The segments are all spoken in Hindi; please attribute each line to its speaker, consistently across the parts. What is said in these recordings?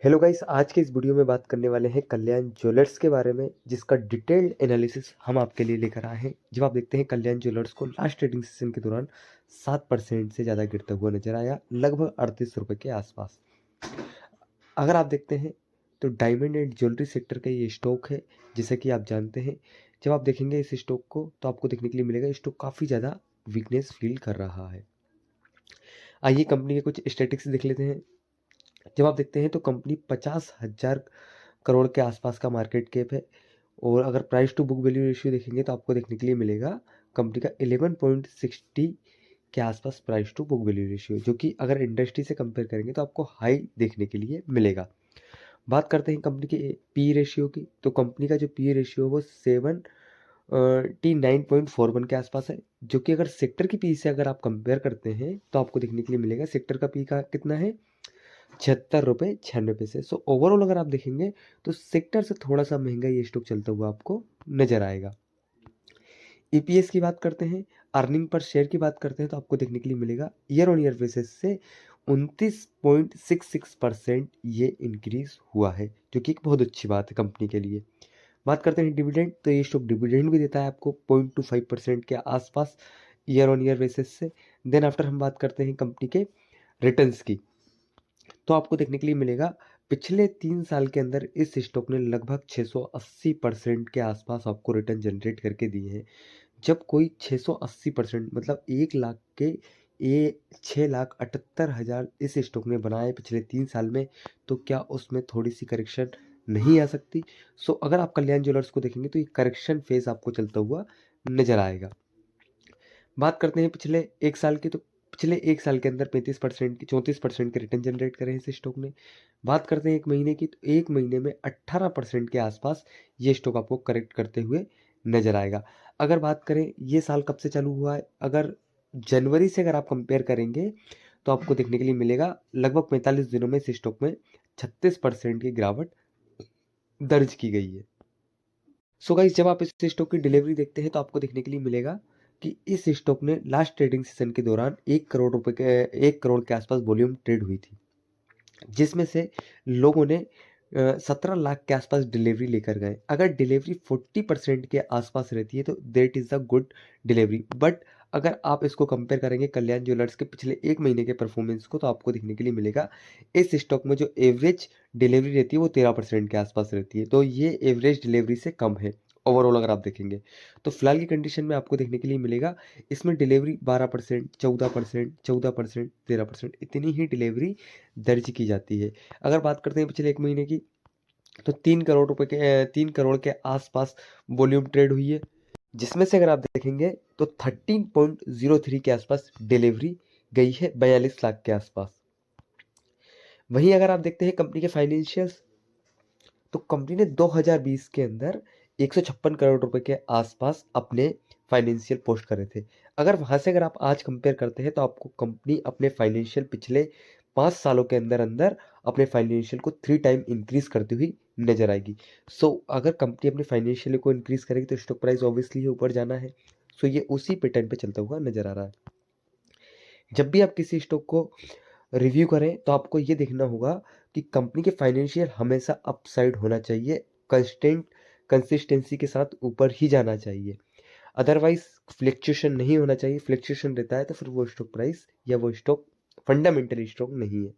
Speaker 1: हेलो गाइस, आज के इस वीडियो में बात करने वाले हैं कल्याण ज्वेलर्स के बारे में, जिसका डिटेल्ड एनालिसिस हम आपके लिए लेकर आए हैं। जब आप देखते हैं कल्याण ज्वेलर्स को लास्ट ट्रेडिंग सेशन के दौरान 7% से ज़्यादा गिरता हुआ नजर आया, लगभग 38 रुपये के आसपास। अगर आप देखते हैं तो डायमंड एंड ज्वेलरी सेक्टर का ये स्टॉक है, जैसा कि आप जानते हैं। जब आप देखेंगे इस स्टॉक को तो आपको देखने के लिए मिलेगा स्टॉक काफ़ी ज़्यादा वीकनेस फील कर रहा है। आइए कंपनी के कुछ स्टेटिक्स देख लेते हैं। जब आप देखते हैं तो कंपनी 50,000 करोड़ के आसपास का मार्केट कैप है, और अगर price to book value ratio देखेंगे तो आपको देखने के लिए मिलेगा कंपनी का 11.60 के आसपास price to book value ratio, जो कि अगर इंडस्ट्री से कंपेयर करेंगे तो आपको हाई देखने के लिए मिलेगा। बात करते हैं कंपनी के पी रेशियो की, तो कंपनी का जो पी रेशियो है वो 79.41 के आसपास है, जो कि अगर सेक्टर की पी से अगर आप कंपेयर करते हैं तो आपको देखने के लिए मिलेगा सेक्टर का पी का कितना है, 76 रुपये 96 पैसे। सो ओवरऑल अगर आप देखेंगे तो सेक्टर से थोड़ा सा महंगा ये स्टॉक चलता हुआ आपको नजर आएगा। ईपीएस की बात करते हैं, अर्निंग पर शेयर की बात करते हैं, तो आपको देखने के लिए मिलेगा ईयर ऑन ईयर बेसिस से 29.66% ये इंक्रीज हुआ है, जो कि एक बहुत अच्छी बात है कंपनी के लिए। बात करते हैं डिविडेंड, तो ये स्टॉक डिविडेंड भी देता है आपको 0.25% के आसपास ईयर ऑन ईयर बेसिस से। देन आफ्टर हम बात करते हैं कंपनी के रिटर्न्स की, तो आपको देखने के लिए मिलेगा पिछले 3 साल के अंदर इस स्टॉक ने लगभग 680% के आसपास आपको रिटर्न जनरेट करके दिए हैं। जब कोई 680% मतलब 1 लाख के ये 6,78,000 इस स्टॉक ने बनाए पिछले 3 साल में, तो क्या उसमें थोड़ी सी करेक्शन नहीं आ सकती? सो अगर आप कल्याण ज्वेलर्स को देखेंगे तो ये करेक्शन फेज आपको चलता हुआ नजर आएगा। बात करते हैं पिछले 1 साल की, तो पिछले 1 साल के अंदर 35% की 34% के रिटर्न जनरेट करे हैं इस स्टॉक ने। बात करते हैं 1 महीने की, तो 1 महीने में 18% के आसपास ये स्टॉक आपको करेक्ट करते हुए नजर आएगा। अगर बात करें ये साल कब से चालू हुआ है, अगर जनवरी से अगर आप कंपेयर करेंगे तो आपको देखने के लिए मिलेगा लगभग 45 दिनों में इस स्टॉक में 36% की गिरावट दर्ज की गई है। सो गाइस, जब आप इस स्टॉक की डिलीवरी देखते हैं तो आपको देखने के लिए मिलेगा कि इस स्टॉक ने लास्ट ट्रेडिंग सेशन के दौरान 1 करोड़ के आसपास वॉल्यूम ट्रेड हुई थी, जिसमें से लोगों ने 17 लाख के आसपास डिलीवरी लेकर गए। अगर डिलीवरी 40% के आसपास रहती है तो that is a good delivery, but अगर आप इसको कंपेयर करेंगे कल्याण ज्वेलर्स के पिछले 1 महीने के परफॉर्मेंस को, तो आपको देखने के लिए मिलेगा इस स्टॉक में जो एवरेज डिलीवरी रहती है वो 13% के आसपास रहती है, तो ये एवरेज डिलीवरी से कम है ओवरऑल अगर आप देखेंगे। तो फिलहाल की कंडीशन में आपको देखने के लिए मिलेगा इसमें डिलीवरी 12%, 14%, 14%, 13% इतनी ही डिलीवरी दर्ज की जाती है। अगर बात करते हैं पिछले 1 महीने की, तो 3 करोड़ के आसपास वॉल्यूम ट्रेड हुई है, जिसमें से अगर आप देखेंगे तो 13.03 के आसपास डिलीवरी गई है 42 लाख के आसपास। वहीं अगर आप देखते हैं कंपनी के फाइनेंशियल्स, तो कंपनी ने 2020 के अंदर 156 करोड़ रुपए के आसपास अपने फाइनेंशियल पोस्ट करे थे। अगर वहां से अगर आप आज कंपेयर करते हैं तो आपको कंपनी अपने फाइनेंशियल पिछले 5 सालों के अंदर अंदर अपने फाइनेंशियल को 3 टाइम इंक्रीज करती हुई नजर आएगी। सो अगर कंपनी अपने फाइनेंशियल को इंक्रीज करेगी तो स्टॉक प्राइस ऑब्वियसली ऊपर जाना है। सो ये उसी पैटर्न पे चलता हुआ नजर आ रहा है। जब भी आप किसी स्टॉक को रिव्यू करें तो आपको ये देखना होगा कि कंपनी के फाइनेंशियल हमेशा अपसाइड होना चाहिए, कंस्टेंट कंसिस्टेंसी के साथ ऊपर ही जाना चाहिए, अदरवाइज फ्लक्चुएशन नहीं होना चाहिए। फ्लक्चुएशन रहता है तो फिर वो स्टॉक प्राइस या वो स्टॉक फंडामेंटल स्टॉक नहीं है।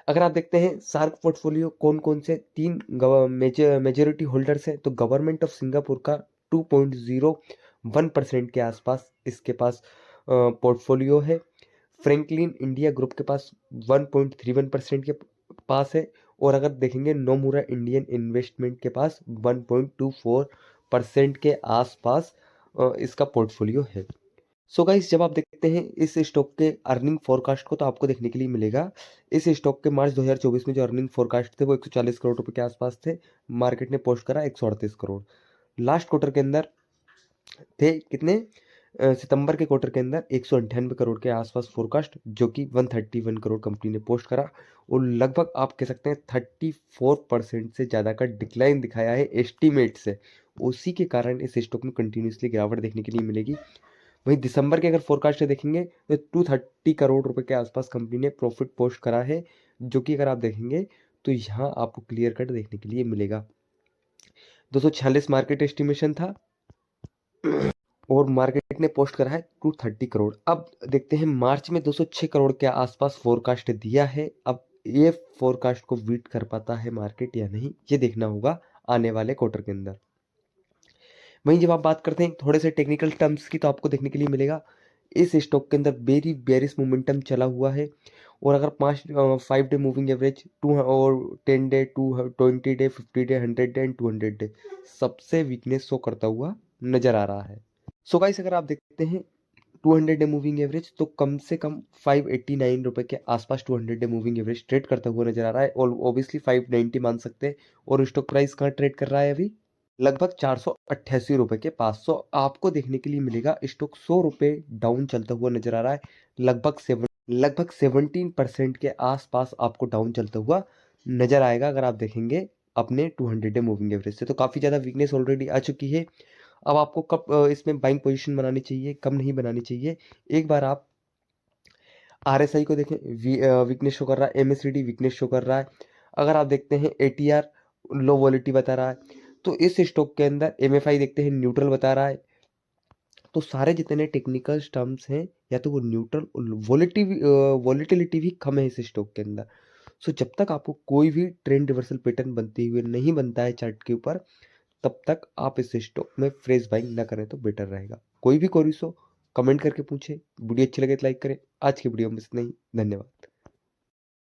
Speaker 1: अगर आप देखते हैं सार्क पोर्टफोलियो कौन कौन से 3 मेजोरिटी होल्डर्स हैं, तो गवर्नमेंट ऑफ सिंगापुर का 2.01% के आसपास इसके पास पोर्टफोलियो है। फ्रैंकलिन इंडिया ग्रुप के पास 1.31% के पास है, और अगर देखेंगे नोमुरा इंडियन इन्वेस्टमेंट के पास 1.24% के आसपास इसका पोर्टफोलियो है। सो गाइस, जब आप देखते हैं इस स्टॉक के अर्निंग फोरकास्ट को, तो आपको देखने के लिए मिलेगा इस स्टॉक के मार्च 2024 में जो अर्निंग फोरकास्ट थे वो 140 करोड़ रुपए के आसपास थे। मार्केट ने पोस्ट करा 138 करोड़। लास्ट क्वार्टर के अंदर थे कितने, सितंबर के क्वार्टर के अंदर 198 करोड़ के आसपास फोरकास्ट, जो कि 131 करोड़ कंपनी ने पोस्ट करा, और लगभग आप कह सकते हैं 34% से ज़्यादा का डिक्लाइन दिखाया है एस्टीमेट से। उसी के कारण इस स्टॉक में कंटिन्यूसली गिरावट देखने के लिए मिलेगी। वहीं दिसंबर के अगर फोरकास्ट देखेंगे तो 230 करोड़ रुपए के आसपास कंपनी ने प्रॉफिट पोस्ट करा है, जो कि अगर आप देखेंगे तो यहाँ आपको क्लियर कट देखने के लिए मिलेगा। 246 मार्केट एस्टिमेशन था और मार्केट ने पोस्ट करा है 230 करोड़। अब देखते हैं मार्च में 206 करोड़ के आसपास फोरकास्ट दिया है। अब ये फोरकास्ट को बीट कर पाता है मार्केट या नहीं, ये देखना होगा आने वाले क्वार्टर के अंदर। वहीं जब आप बात करते हैं थोड़े से टेक्निकल टर्म्स की, तो आपको देखने के लिए मिलेगा इस स्टॉक के अंदर वेरी बेरिश मोमेंटम चला हुआ है। और अगर 5 डे मूविंग एवरेज 2 और 10 day 20 day 50 day 100 day and 200 day सबसे वीकनेस शो करता हुआ नजर आ रहा है। सो गाइस अगर आप देखते हैं 200 डे मूविंग एवरेज, तो कम से कम 589 रुपए के आसपास 200 डे मूविंग एवरेज ट्रेड करता हुआ नजर आ रहा है, और ऑब्वियसली 590 मान सकते हैं। और स्टॉक प्राइस कहाँ ट्रेड कर रहा है अभी? लगभग 488 रुपए के पास। सो आपको देखने के लिए मिलेगा स्टॉक 100 रुपए डाउन चलता हुआ नजर आ रहा है। लगभग 17% के आसपास आपको डाउन चलता हुआ नजर आएगा अगर आप देखेंगे अपने 200 डे मूविंग एवरेज से। तो काफी ज्यादा वीकनेस ऑलरेडी आ चुकी है। अब आपको कब इसमें बाइंग पोजीशन बनानी चाहिए, कब नहीं बनानी चाहिए, एक बार आप आरएसआई को देखें, वीकनेस शो कर रहा है, एमएससीडी वीकनेस शो कर रहा है। अगर आप देखते हैं एटीआर लो वॉलिटी बता रहा है, तो इस स्टॉक के अंदर एमएफआई देखते हैं न्यूट्रल बता रहा है। तो सारे जितने टेक्निकल टर्म्स हैं या तो वो न्यूट्रल, वॉलिटिलिटी भी कम है इस स्टॉक के अंदर। सो जब तक आपको कोई भी ट्रेंड रिवर्सल पैटर्न बनते हुए नहीं बनता है चार्ट के ऊपर, तब तक आप इस स्टॉक में फ्रेश बाइंग ना करें तो बेटर रहेगा। कोई भी क्वेरीज हो कमेंट करके पूछे। वीडियो अच्छी लगे तो लाइक करें। आज की वीडियो में इतना ही, धन्यवाद।